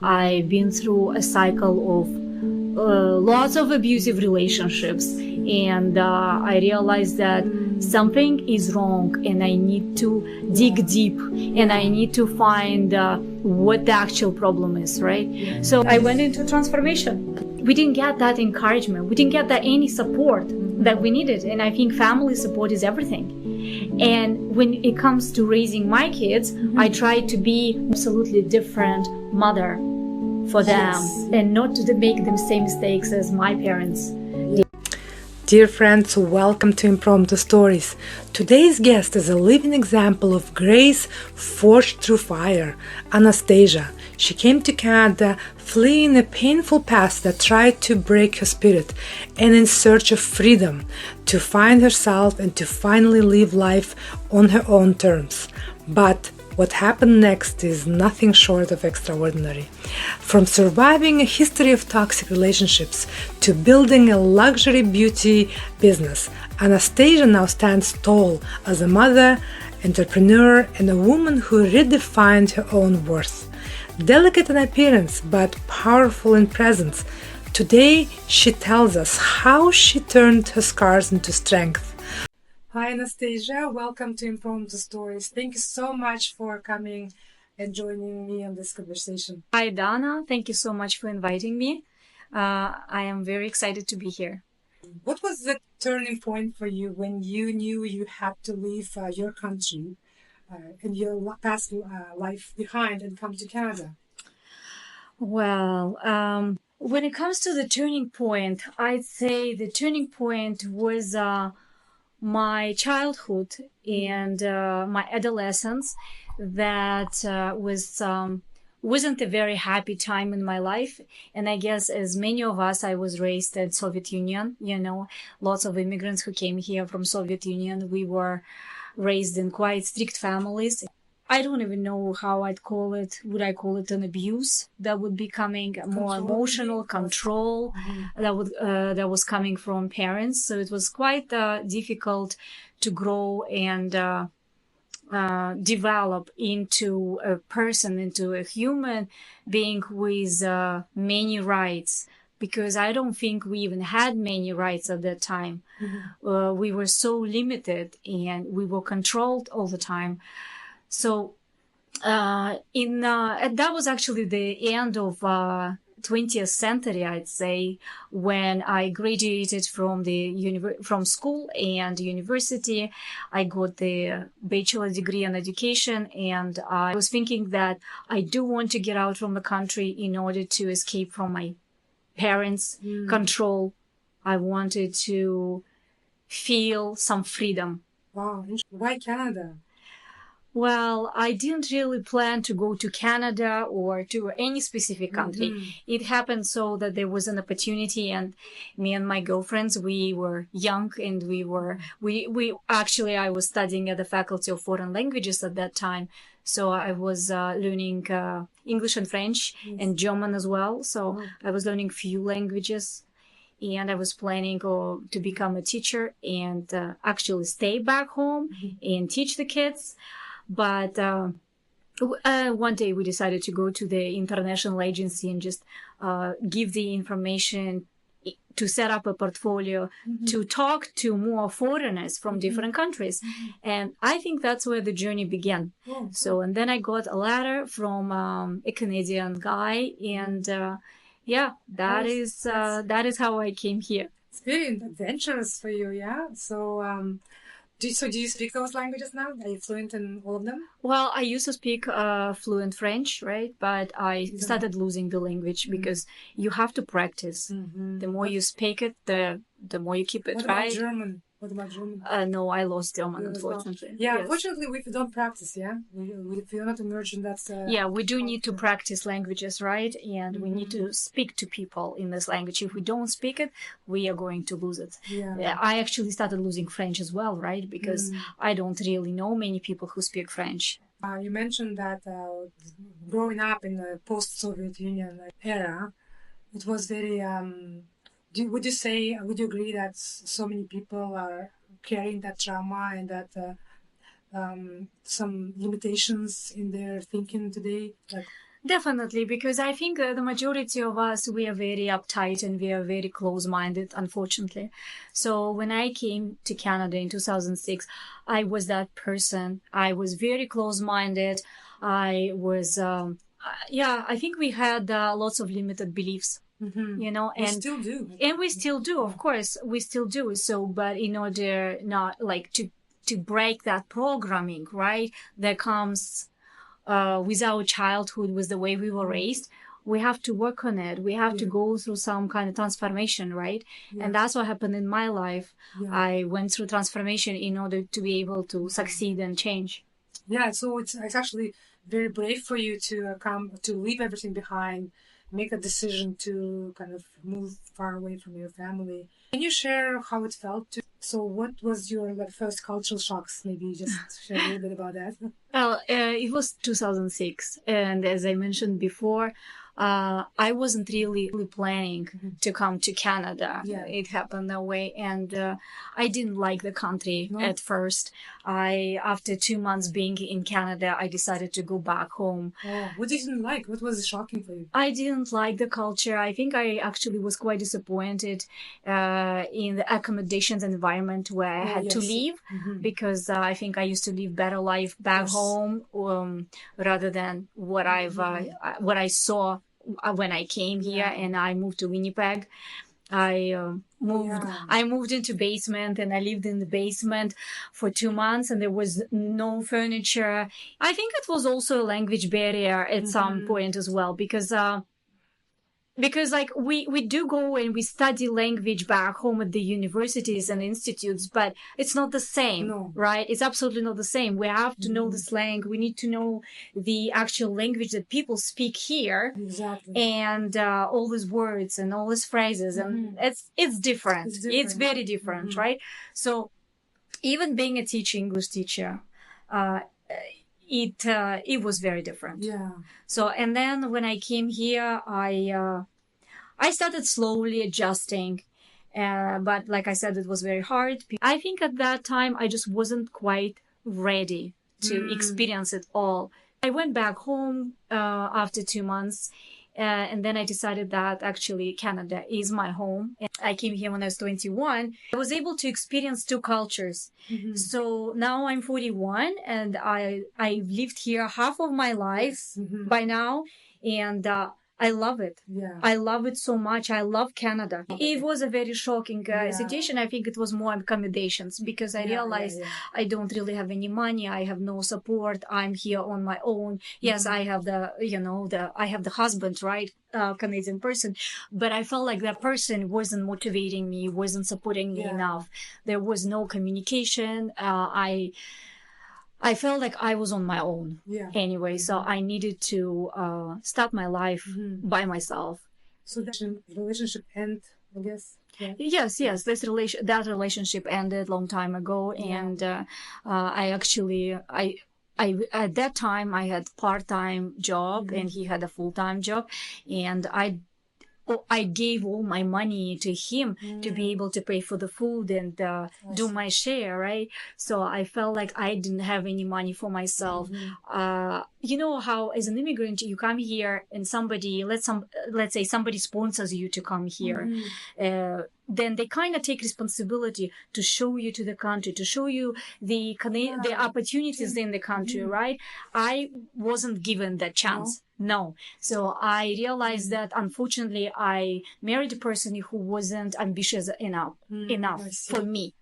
I've been through a cycle of lots of abusive relationships, and I realized that something is wrong, and I need to dig deep, and I need to find what the actual problem is, right? So I went into transformation. We didn't get that encouragement. We didn't get that any support that we needed, and I think family support is everything. And when it comes to raising my kids, I try to be absolutely different mother for them, and not to make the same mistakes as my parents. Dear friends, welcome to Impromptu Stories. Today's guest is a living example of grace forged through fire, Anastasia. She came to Canada fleeing a painful past that tried to break her spirit, and in search of freedom, to find herself and to finally live life on her own terms. But what happened next is nothing short of extraordinary. From surviving a history of toxic relationships to building a luxury beauty business, Anastasia now stands tall as a mother, entrepreneur, and a woman who redefined her own worth. Delicate in appearance but powerful in presence, today she tells us how she turned her scars into strength. Hi Anastasia, welcome to Impromptu Stories. Thank you so much for coming and joining me on this conversation. Hi Dana, thank you so much for inviting me. I am very excited to be here. What was the turning point for you when you knew you had to leave your country and your past life behind and come to Canada? Well, when it comes to the turning point, I'd say the turning point was my childhood and my adolescence. That wasn't a very happy time in my life. And I guess as many of us, I was raised in Soviet Union, lots of immigrants who came here from Soviet Union. We were raised in quite strict families. I don't even know how I'd call it. Would I call it an abuse? That would be coming more emotional control that was coming from parents. So it was quite difficult to grow and develop into a person, into a human being with many rights. Because I don't think we even had many rights at that time. We were so limited and we were controlled all the time. So that was actually the end of 20th century, I'd say, when I graduated from from school and university. I got the bachelor degree in education, and I was thinking that I do want to get out from the country in order to escape from my parents' control. I wanted to feel some freedom. Wow, why Canada? Well, I didn't really plan to go to Canada or to any specific country. It happened so that there was an opportunity, and me and my girlfriends, we were young, and we I was studying at the Faculty of Foreign Languages at that time. So I was learning English and French and German as well. So I was learning few languages. And I was planning to become a teacher and actually stay back home and teach the kids. But one day we decided to go to the international agency and just give the information to set up a portfolio, to talk to more foreigners from different countries. And I think that's where the journey began. So, and then I got a letter from a Canadian guy, and that is how I came here. It's very adventurous for you, yeah? So, do you speak those languages now? Are you fluent in all of them? Well, I used to speak fluent French, right? But I started losing the language because you have to practice. The more you speak it, the more you keep it, right? What about German? No, I lost German, unfortunately. Yeah, yes. Unfortunately, if you don't practice, if you're not immersed in that... we do need to practice languages, right? And we need to speak to people in this language. If we don't speak it, we are going to lose it. I actually started losing French as well, right? Because I don't really know many people who speak French. You mentioned that growing up in the post-Soviet Union era, it was very... would you agree that so many people are carrying that trauma and that some limitations in their thinking today? Like, Definitely, because I think the majority of us, we are very uptight and we are very close-minded, unfortunately. So when I came to Canada in 2006, I was that person. I was very close-minded. I was, yeah, I think we had lots of limited beliefs, you know, we and still do. and we still do, of course, we still do. So, but in order not like to break that programming, right, that comes with our childhood, with the way we were raised, we have to work on it. We have to go through some kind of transformation, right? And that's what happened in my life. I went through transformation in order to be able to succeed and change. Yeah, so it's actually very brave for you to come to leave everything behind, make a decision to kind of move far away from your family. Can you share how it felt to? So, what was your like first cultural shocks? Maybe just share a little bit about that. Well, it was 2006, and as I mentioned before, I wasn't really planning to come to Canada. It happened that way, and I didn't like the country at first. After 2 months being in Canada, I decided to go back home. Oh, what did you like? What was shocking for you? I didn't like the culture. I think I actually was quite disappointed in the accommodations environment where I had to live, because I think I used to live better life back home rather than what what I saw when I came here and I moved to Winnipeg. I moved into basement and I lived in the basement for 2 months and there was no furniture. I think it was also a language barrier at some point as well, because like we do go and we study language back home at the universities and institutes, but it's not the same, right? It's absolutely not the same. We have to know the slang. We need to know the actual language that people speak here, and all these words and all these phrases, and it's different. It's very different, right? So even being a English teacher, it was very different. So, and then when I came here, I started slowly adjusting. But like I said, it was very hard. I think at that time, I just wasn't quite ready to experience it all. I went back home, after 2 months. And then I decided that actually Canada is my home. And I came here when I was 21. I was able to experience two cultures. So now I'm 41 and I've lived here half of my life by now. And, I love it. I love it so much. I love Canada. It was a very shocking situation. I think it was more accommodations because I realized I don't really have any money. I have no support. I'm here on my own. Yes, I have I have the husband, right? Canadian person, but I felt like that person wasn't motivating me, wasn't supporting me enough. There was no communication. I felt like I was on my own anyway, so I needed to start my life by myself. So that relationship ended, I guess. Yes. That relationship ended long time ago, and I at that time I had part-time job and he had a full-time job, and I gave all my money to him to be able to pay for the food and do my share, right? So I felt like I didn't have any money for myself. You know how as an immigrant you come here and let's say somebody sponsors you to come here. Then they kind of take responsibility to show you to the country, to show you the opportunities in the country, right? I wasn't given that chance. No. So I realized that unfortunately I married a person who wasn't ambitious enough for me.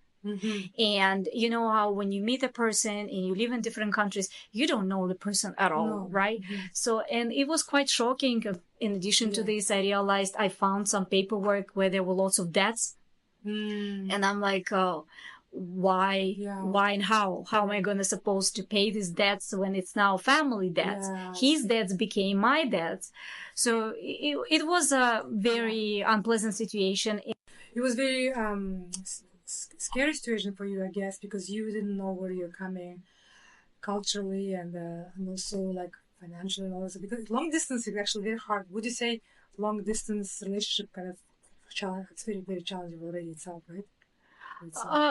And you know how when you meet a person and you live in different countries, you don't know the person at all, right? So, and it was quite shocking. In addition to this, I realized I found some paperwork where there were lots of debts. And I'm like, why and how am I going to supposed to pay these debts when it's now family debts? His debts became my debts. So it was a very unpleasant situation. It was very scary situation for you, I guess, because you didn't know where you're coming culturally and also like financially and all this. Because long distance is actually very hard. Would you say long distance relationship kind of challenge? It's very, very challenging already itself, right?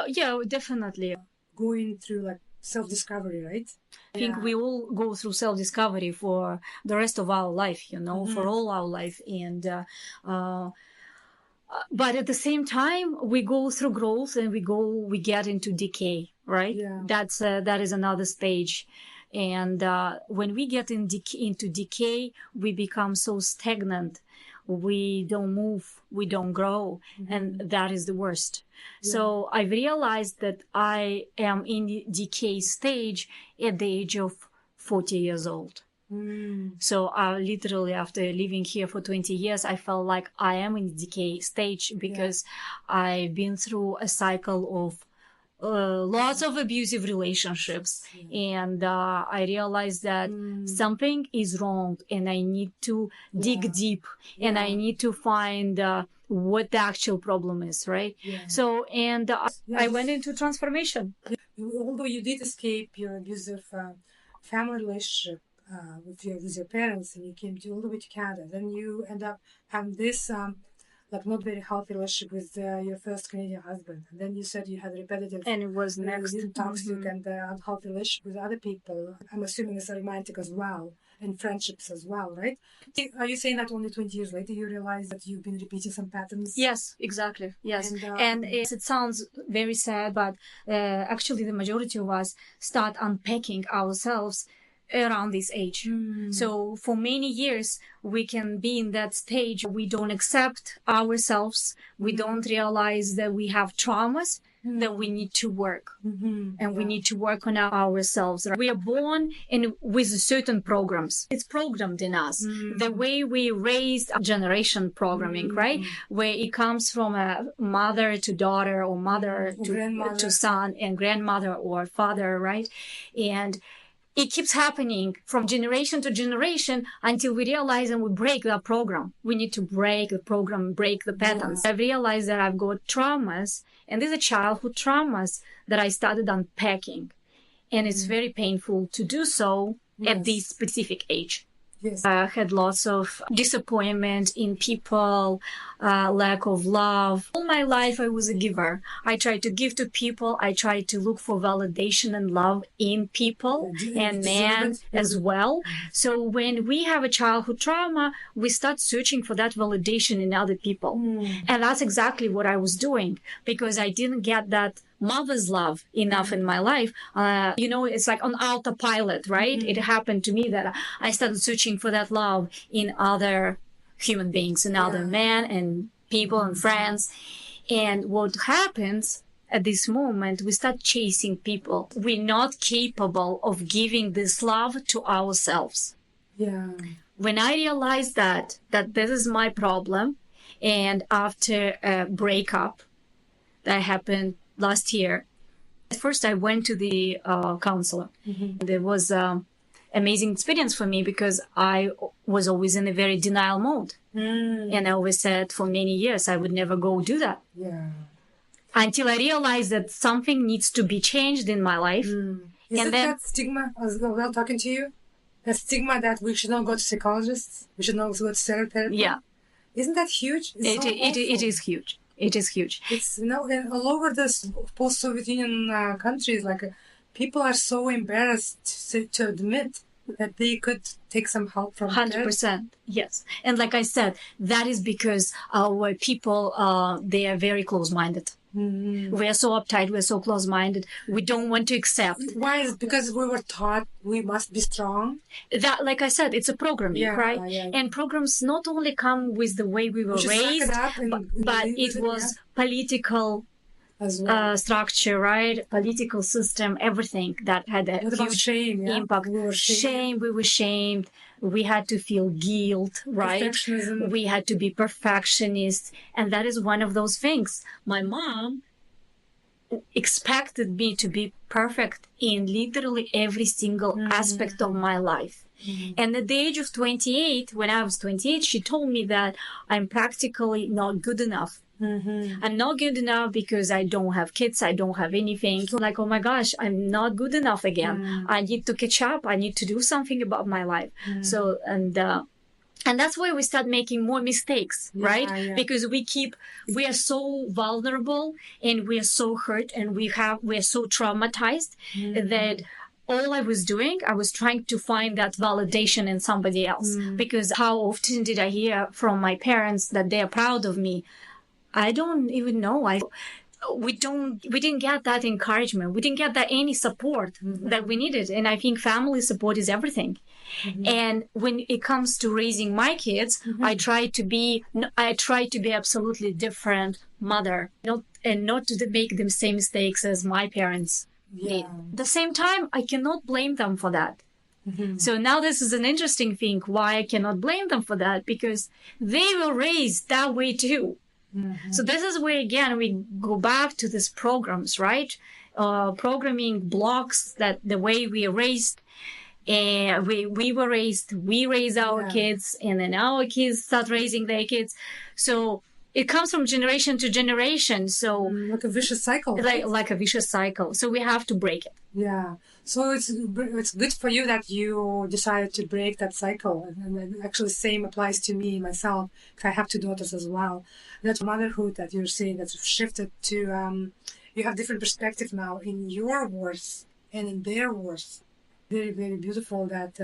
Yeah, definitely. Going through like self-discovery, right? I think we all go through self-discovery for the rest of our life, for all our life. And, but at the same time, we go through growth and we get into decay, right? Yeah. That is another stage. And, when we get into decay, we become so stagnant. We don't move, we don't grow, and that is the worst. Yeah. So I've realized that I am in the decay stage at the age of 40 years old. So literally after living here for 20 years, I felt like I am in the decay stage because I've been through a cycle of lots of abusive relationships. And I realized that something is wrong and I need to dig deep and I need to find what the actual problem is, right? So, and I went into transformation. Although you did escape your abusive family relationship with your parents, and you came all the way to Canada, then you end up having this like not very healthy relationship with your first Canadian husband, and then you said you had repetitive and it was next toxic and unhealthy relationship with other people. I'm assuming it's romantic as well and friendships as well, right? Are you saying that only 20 years later you realize that you've been repeating some patterns? Yes, exactly. Yes, and it sounds very sad, but actually the majority of us start unpacking ourselves around this age. So for many years, we can be in that stage. We don't accept ourselves. We don't realize that we have traumas that we need to work. And we need to work on ourselves. We are born with certain programs. It's programmed in us. The way we raised generation programming, right? Where it comes from a mother to daughter or mother to son and grandmother or father, right? And it keeps happening from generation to generation until we realize and we break that program. We need to break the program, break the patterns. I've realized that I've got traumas, and these are childhood traumas that I started unpacking. And it's very painful to do so at this specific age. Yes. I had lots of disappointment in people, lack of love. All my life, I was a giver. I tried to give to people. I tried to look for validation and love in people and men as well. So when we have a childhood trauma, we start searching for that validation in other people. And that's exactly what I was doing because I didn't get that mother's love enough in my life. It's like on autopilot, right? It happened to me that I started searching for that love in other human beings, in other men and people and friends. And what happens at this moment, we start chasing people. We're not capable of giving this love to ourselves. Yeah. When I realized that this is my problem, and after a breakup that happened last year, at first I went to the counselor. There was amazing experience for me because I was always in a very denial mode. And I always said for many years I would never go do that. Yeah. Until I realized that something needs to be changed in my life. Is that stigma as well talking to you? The stigma that we should not go to psychologists, we should not go to therapy? Yeah. Isn't that huge? It is huge. It is huge. It's all over the post-Soviet Union countries. Like people are so embarrassed to admit that they could take some help from 100%. Yes, and like I said, that is because our people they are very close-minded. We are so uptight. We are so close-minded. We don't want to accept. Why? Is it because we were taught we must be strong? That, like I said, it's a programming, right? And programs not only come with the way we were raised, but it was political structure, right? Political system, everything that had a huge impact. We were shamed. We had to feel guilt, right? We had to be perfectionists. And that is one of those things. My mom expected me to be perfect in literally every single aspect of my life. And at the age of 28, when I was 28, she told me that I'm practically not good enough. I'm not good enough because I don't have kids. I don't have anything. So like, oh my gosh, I'm not good enough again. I need to catch up. I need to do something about my life. So, and And that's why we start making more mistakes, right? Yeah. Because we are so vulnerable and we are so hurt and we are so traumatized that all I was doing, I was trying to find that validation in somebody else. Because how often did I hear from my parents that they are proud of me? I don't even know. We didn't get that encouragement. We didn't get that any support that we needed. And I think family support is everything. And when it comes to raising my kids, I try to be absolutely different mother, not to make the same mistakes as my parents did. At the same time, I cannot blame them for that. So now this is an interesting thing why I cannot blame them for that, because they were raised that way too. So this is where, again, we go back to these programs, right? Programming blocks that the way we are raised, and we were raised, we raise our kids, and then our kids start raising their kids. So it comes from generation to generation. So like a vicious cycle. Like a vicious cycle. So we have to break it. Yeah. So it's good for you that you decided to break that cycle. And actually, same applies to me, myself, because I have two daughters as well. That motherhood that you're saying that's shifted to, you have different perspective now in your worth and in their worth. Very, very beautiful that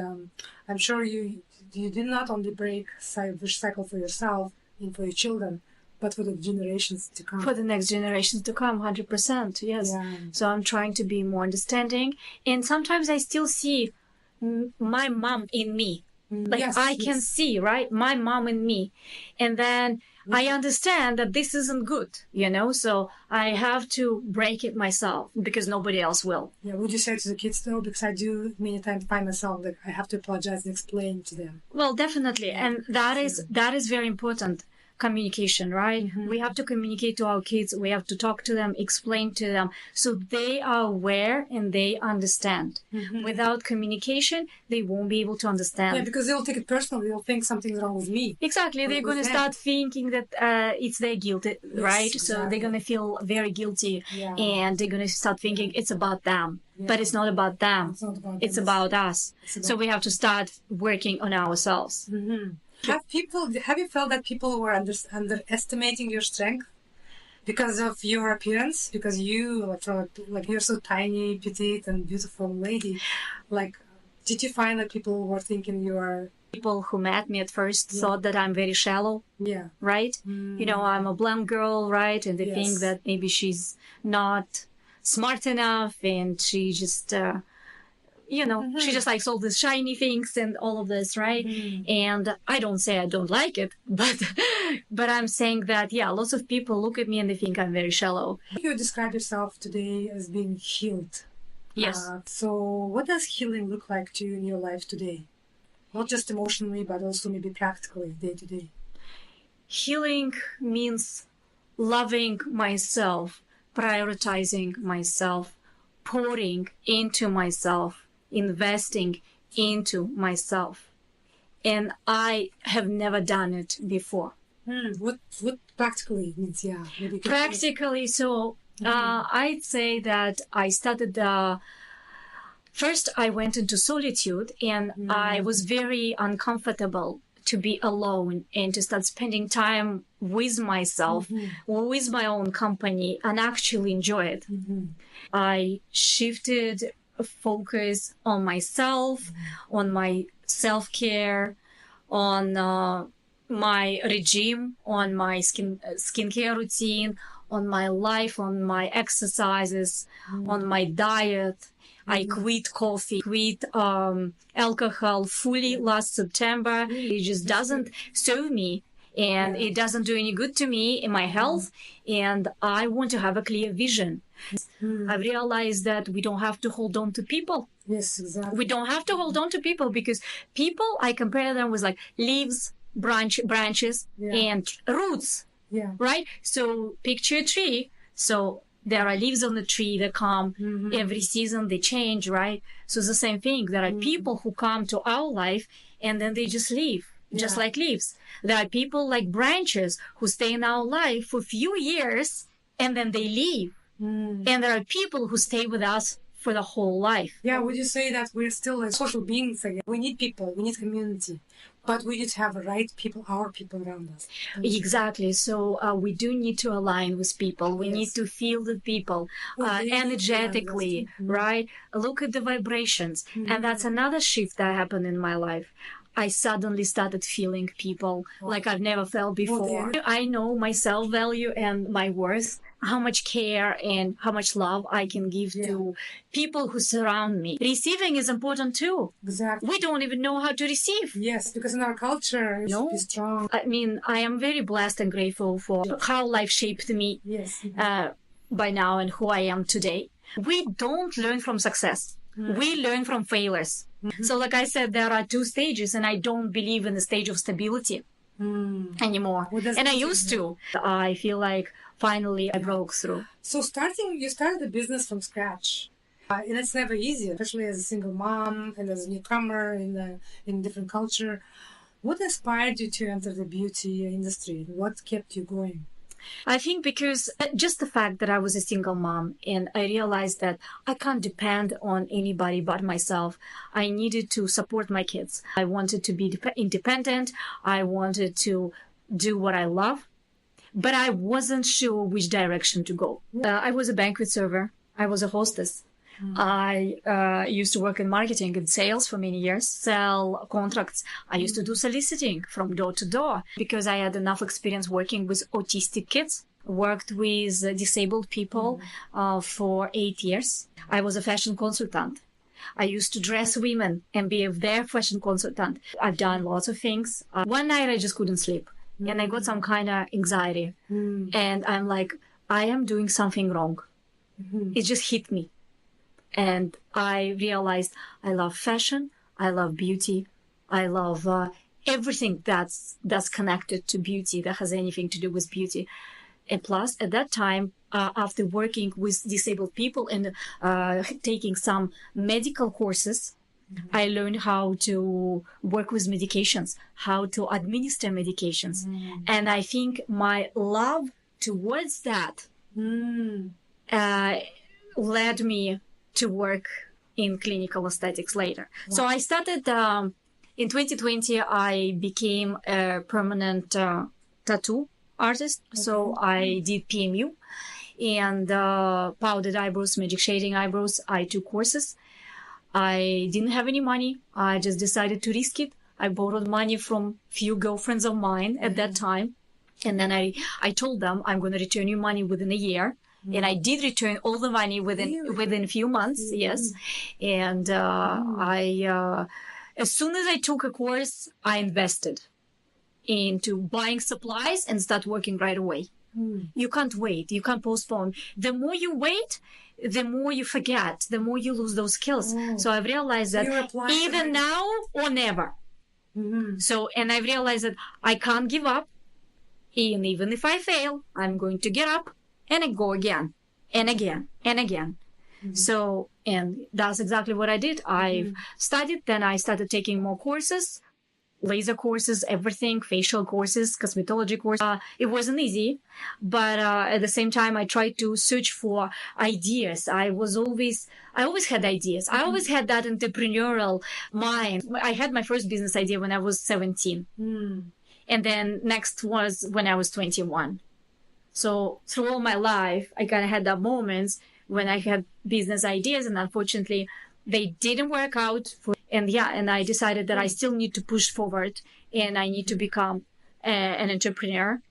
I'm sure you did not only break vicious cycle for yourself and for your children, but for the generations to come. For the next generations to come, 100%, yes. Yeah. So I'm trying to be more understanding. And sometimes I still see my mom in me. I can see, right? My mom in me. And then I understand that this isn't good, so I have to break it myself because nobody else will. Yeah, would you say to the kids though? Because I do many times find myself that I have to apologize and explain to them. Well, definitely. Yeah. And that is very important. Communication, right? We have to communicate to our kids. We have to talk to them, explain to them, so they are aware and they understand. Without communication, they won't be able to understand. Yeah, because they'll take it personally. They'll think something's wrong with me. Exactly. They're going to start thinking that it's their guilt, right? Yes, so they're going to feel very guilty, and they're going to start thinking it's about them. Yeah. But it's not about them. It's about us. So we have to start working on ourselves. Have you felt that people were underestimating your strength because of your appearance? Because you're so tiny, petite, and beautiful lady. Did you find that people were thinking you are... People who met me at first thought that I'm very shallow. Yeah. Right? I'm a blonde girl, right? And they think that maybe she's not smart enough and she just... she just likes all these shiny things and all of this, right? And I don't say I don't like it, but I'm saying that, lots of people look at me and they think I'm very shallow. You describe yourself today as being healed. Yes. So what does healing look like to you in your life today? Not just emotionally, but also maybe practically, day to day. Healing means loving myself, prioritizing myself, pouring into myself, investing into myself. And I have never done it before. What practically means, Practically, so I'd say that I started, first I went into solitude and I was very uncomfortable to be alone and to start spending time with myself or with my own company and actually enjoy it. I shifted focus on myself, on my self-care, on my regime, on my skincare routine, on my life, on my exercises, on my diet. I quit coffee, quit alcohol fully last September. It just doesn't serve me and it doesn't do any good to me in my health. And I want to have a clear vision. I realized that we don't have to hold on to people. Yes, exactly. We don't have to hold on to people because people, I compare them with like leaves, branches, and roots. Yeah. Right? So picture a tree. So there are leaves on the tree that come every season, they change, right? So it's the same thing. There are people who come to our life and then they just leave. Just like leaves. There are people like branches who stay in our life for a few years and then they leave. And there are people who stay with us for the whole life. Yeah, would you say that we're still like social beings again? We need people, we need community, but we need to have the right people, our people around us. Exactly. So we do need to align with people. We need to feel the people energetically, right? Look at the vibrations. And that's another shift that happened in my life. I suddenly started feeling people like I've never felt before. I know my self-value and my worth, how much care and how much love I can give to people who surround me. Receiving is important too. Exactly. We don't even know how to receive. Yes, because in our culture, it's be strong. I mean, I am very blessed and grateful for how life shaped me by now and who I am today. We don't learn from success. We learn from failures. So like I said, there are two stages, and I don't believe in the stage of stability anymore. And I used to. I feel like finally I broke through. So you started a business from scratch. And it's never easy, especially as a single mom and as a newcomer in different culture. What inspired you to enter the beauty industry? What kept you going? I think because just the fact that I was a single mom, and I realized that I can't depend on anybody but myself. I needed to support my kids. I wanted to be independent. I wanted to do what I love, but I wasn't sure which direction to go. I was a banquet server. I was a hostess. I used to work in marketing and sales for many years, sell contracts. I used to do soliciting from door to door because I had enough experience working with autistic kids. Worked with disabled people for 8 years. I was a fashion consultant. I used to dress women and be their fashion consultant. I've done lots of things. One night I just couldn't sleep and I got some kind of anxiety. And I'm like, I am doing something wrong. It just hit me. And I realized I love fashion. I love beauty. I love everything that's connected to beauty, that has anything to do with beauty. And plus, at that time, after working with disabled people and taking some medical courses, I learned how to work with medications, how to administer medications. And I think my love towards that led me to work in clinical aesthetics later. Wow. So I started, in 2020, I became a permanent tattoo artist. Okay. So I did PMU and powdered eyebrows, magic shading eyebrows. I took courses. I didn't have any money. I just decided to risk it. I borrowed money from few girlfriends of mine at that time. And then I told them, I'm going to return you money within a year. And I did return all the money within a few months, yes. And as soon as I took a course, I invested into buying supplies and start working right away. You can't wait. You can't postpone. The more you wait, the more you forget, the more you lose those skills. So I've realized that either now or never. So, and I've realized that I can't give up. And even if I fail, I'm going to get up and I go again and again and again. So, and that's exactly what I did. I've studied, then I started taking more courses, laser courses, everything, facial courses, cosmetology courses. It wasn't easy, but at the same time, I tried to search for ideas. I always had ideas. I always had that entrepreneurial mind. I had my first business idea when I was 17. And then next was when I was 21. So through all my life, I kind of had that moments when I had business ideas, and unfortunately, they didn't work out. And I decided that I still need to push forward and I need to become an entrepreneur.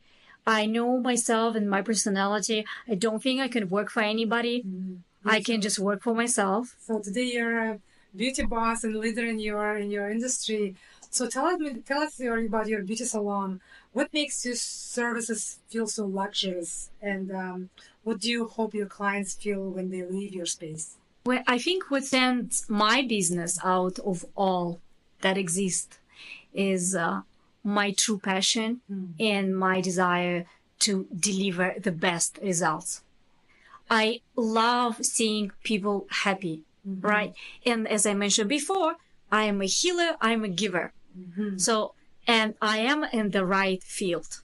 I know myself and my personality. I don't think I can work for anybody. I can just work for myself. So today you're a beauty boss and leader in your industry. So tell us about your beauty salon. What makes your services feel so luxurious? And what do you hope your clients feel when they leave your space? Well, I think what sends my business out of all that exists is my true passion and my desire to deliver the best results. I love seeing people happy, right? And as I mentioned before, I am a healer, I'm a giver. So, and I am in the right field.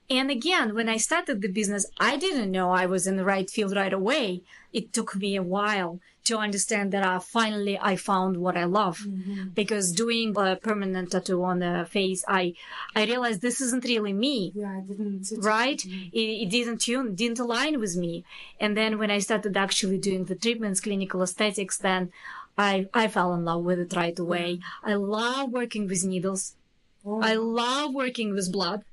And again, when I started the business, I didn't know I was in the right field right away. It took me a while to understand that finally I found what I love. Mm-hmm. Because doing a permanent tattoo on the face, I realized this isn't really me. Yeah, I didn't. Right? It didn't align with me. And then when I started actually doing the treatments, clinical aesthetics, then I fell in love with it right away. I love working with needles. Oh. I love working with blood.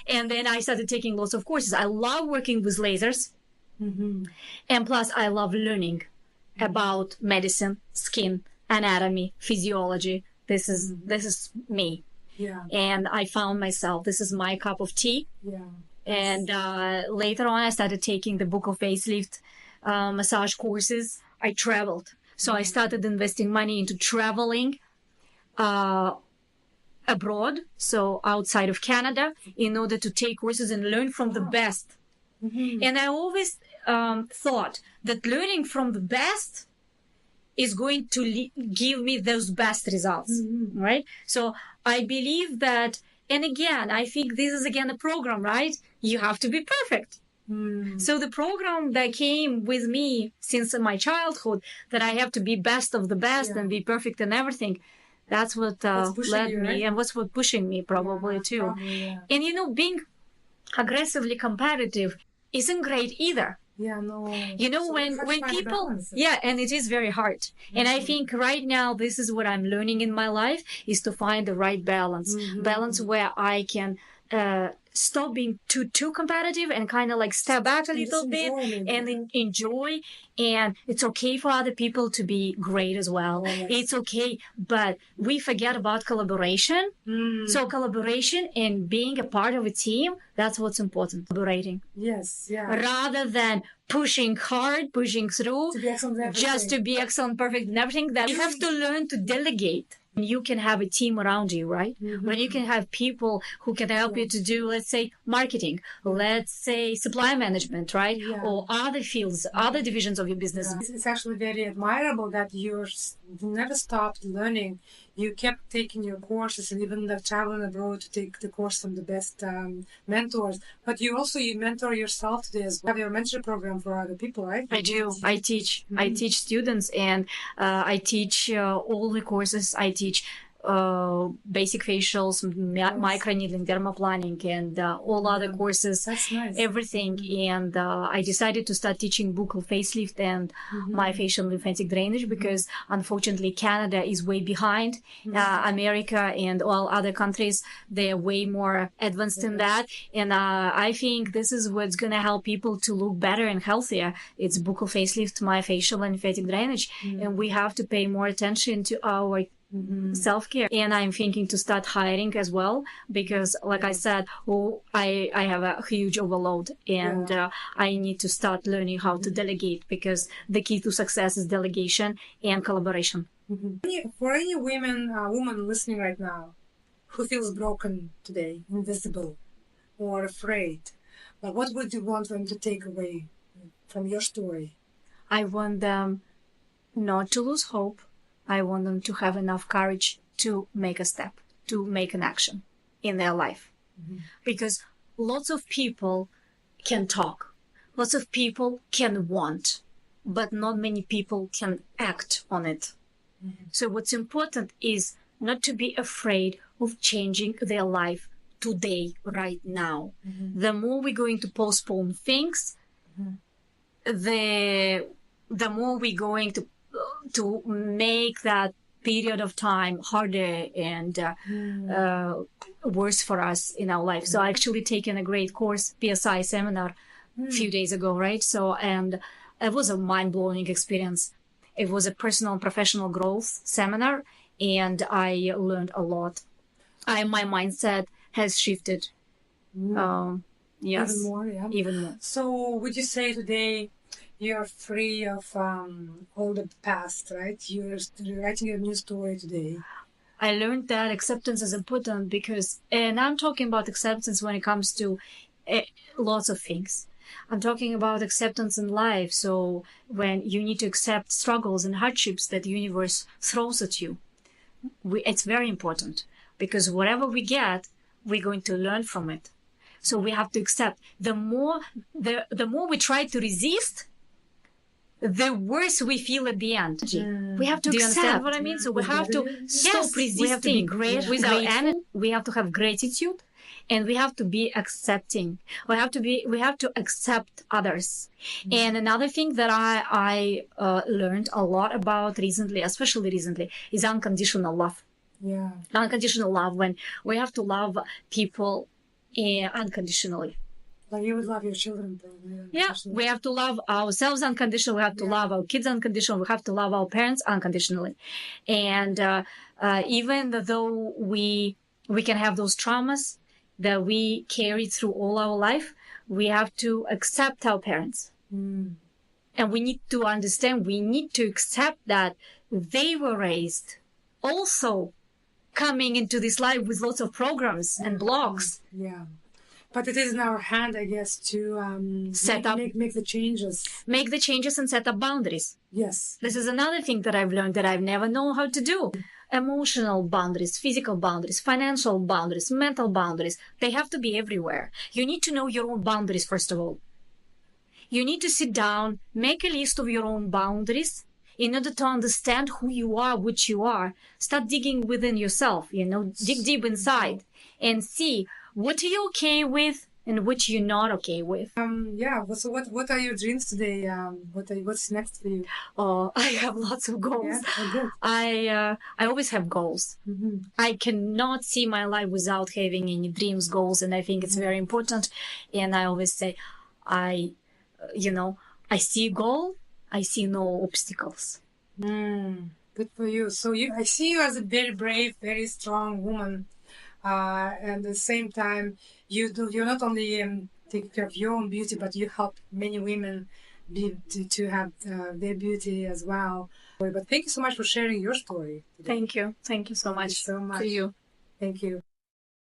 And then I started taking lots of courses. I love working with lasers. Mm-hmm. And plus, I love learning about medicine, skin, anatomy, physiology. This is me. Yeah. And I found myself. This is my cup of tea. Yeah. And later on, I started taking the Book of Facelift massage courses. I traveled. So I started investing money into traveling abroad, so outside of Canada, in order to take courses and learn from the best. Mm-hmm. And I always thought that learning from the best is going to give me those best results, right? So I believe that, and again, I think this is again a program, right? You have to be perfect. So the program that came with me since my childhood, that I have to be best of the best and be perfect in everything, that's what led me, right? And what's what pushing me probably too. Probably, yeah. And being aggressively competitive isn't great either. Yeah, no. So when people, and it is very hard. And I think right now, this is what I'm learning in my life, is to find the right balance. Balance where I can stop being too competitive and kind of like step back a little bit and enjoy. And it's okay for other people to be great as well. It's okay, but we forget about collaboration. So collaboration and being a part of a team, that's what's important. Collaborating. Yes, yeah. Rather than pushing hard, pushing through, just to be excellent, perfect in everything, that you have to learn to delegate. You can have a team around you, right? When you can have people who can help you to do, let's say, marketing, let's say supply management, right? Or other fields, other divisions of your business. It's actually very admirable that you never stopped learning. You kept taking your courses and even traveling abroad to take the course from the best mentors. But you mentor yourself today as well. You have your mentor program for other people, right? I do. I teach. I teach students, and I teach all the courses. I teach basic facials, microneedling, dermaplaning, and all other courses. That's nice. Everything. And I decided to start teaching buccal facelift and myofascial lymphatic drainage because, unfortunately, Canada is way behind. America and all other countries, they are way more advanced in that. And I think this is what's going to help people to look better and healthier. It's buccal facelift, myofascial and lymphatic drainage. And we have to pay more attention to our self-care. And I'm thinking to start hiring as well because, like I said, I have a huge overload and I need to start learning how to delegate because the key to success is delegation and collaboration. For any woman listening right now who feels broken today, invisible or afraid, but what would you want them to take away from your story? I want them not to lose hope. I want them to have enough courage to make a step, to make an action in their life. Because lots of people can talk. Lots of people can want, but not many people can act on it. So what's important is not to be afraid of changing their life today, right now. The more we're going to postpone things, the more we're going to make that period of time harder and worse for us in our life. So I actually taken a great course, PSI seminar, a few days ago, right? So, and it was a mind-blowing experience. It was a personal and professional growth seminar, and I learned a lot. My mindset has shifted. Yes. Even more, yeah. Even more. So would you say today you're free of all the past, right? You're writing a new story today. I learned that acceptance is important because, and I'm talking about acceptance when it comes to lots of things. I'm talking about acceptance in life. So when you need to accept struggles and hardships that the universe throws at you, it's very important because whatever we get, we're going to learn from it. So we have to accept. The more we try to resist, the worse we feel at the end. We have to accept. Do you understand what I mean? So we have to stop resisting. We have to be grateful. We have to have gratitude, and we have to be accepting. We have to accept others. And another thing that I learned a lot about recently, especially recently, is unconditional love. Yeah. Unconditional love, when we have to love people unconditionally. Like you would love your children, probably. Yeah, we have to love ourselves unconditionally. We have to love our kids unconditionally. We have to love our parents unconditionally. And even though we can have those traumas that we carry through all our life, we have to accept our parents. And we need to understand, we need to accept that they were raised also coming into this life with lots of programs and blocks. Yeah. But it is in our hand, I guess, to make the changes. Make the changes and set up boundaries. Yes. This is another thing that I've learned that I've never known how to do. Emotional boundaries, physical boundaries, financial boundaries, mental boundaries. They have to be everywhere. You need to know your own boundaries, first of all. You need to sit down, make a list of your own boundaries in order to understand who you are, what you are. Start digging within yourself, dig deep inside and see what are you okay with and what you're not okay with. Yeah. So what are your dreams today? What's next for you? Oh, I have lots of goals. Yeah? Oh, good. I always have goals. I cannot see my life without having any dreams, goals, and I think it's very important. And I always say, I see a goal, I see no obstacles. Good for you. So I see you as a very brave, very strong woman. And at the same time, you're not only taking care of your own beauty, but you help many women to have their beauty as well. But thank you so much for sharing your story today. Thank you so much. So much. To you. Thank you.